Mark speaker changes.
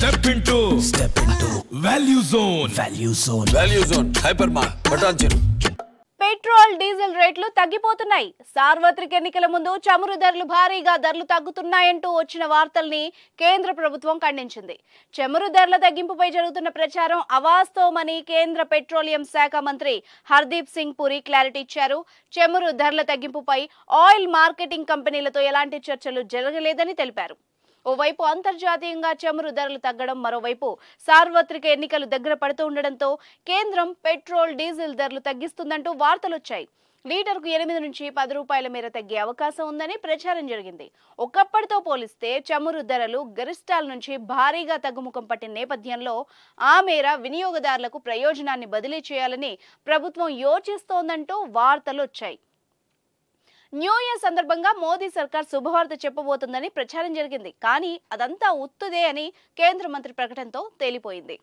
Speaker 1: Step into Value Zone. Value Zone. Hypermart. Patanjali.
Speaker 2: Petrol diesel రేట్లు తగ్గిపోతున్నాయి. సార్వత్రిక ఎన్నికల ముందు చమురు ధరలు భారీగా తగ్గుతున్నాయంటూ వచ్చిన వార్తల్ని కేంద్ర ప్రభుత్వం ఖండించింది. చమురు ధరల తగ్గింపుపై జరుగుతున్న ప్రచారం అవాస్తవమని కేంద్ర పెట్రోలియం శాఖ మంత్రి హర్దీప్ సింగ్ పురి క్లారిటీ ఇచ్చారు. చమురు ధరల తగ్గింపుపై ఆయిల్ మార్కెటింగ్ కంపెనీలతో ఎలాంటి చర్చలు జరగలేదని తెలిపారు. ఓవైపు అంతర్జాతీయంగా చమురు ధరలు తగ్గడం, మరోవైపు సార్వత్రిక ఎన్నికలు దగ్గర పడుతూ ఉండడంతో కేంద్రం పెట్రోల్ డీజిల్ ధరలు తగ్గిస్తుందంటూ వార్తలొచ్చాయి. లీటర్కు 8 నుంచి 10 రూపాయల మేర తగ్గే అవకాశం ఉందని ప్రచారం జరిగింది. ఒకప్పటితో పోలిస్తే చమురు ధరలు గరిష్టాల నుంచి భారీగా తగ్గుముఖం పట్టిన నేపథ్యంలో ఆ మేర వినియోగదారులకు ప్రయోజనాన్ని బదిలీ చేయాలని ప్రభుత్వం యోచిస్తోందంటూ వార్తలొచ్చాయి. న్యూ ఇయర్ సందర్భంగా మోదీ సర్కార్ శుభవార్త చెప్పబోతుందని ప్రచారం జరిగింది. కానీ అదంతా ఉత్తుదే అని కేంద్ర మంత్రి ప్రకటనతో తేలిపోయింది.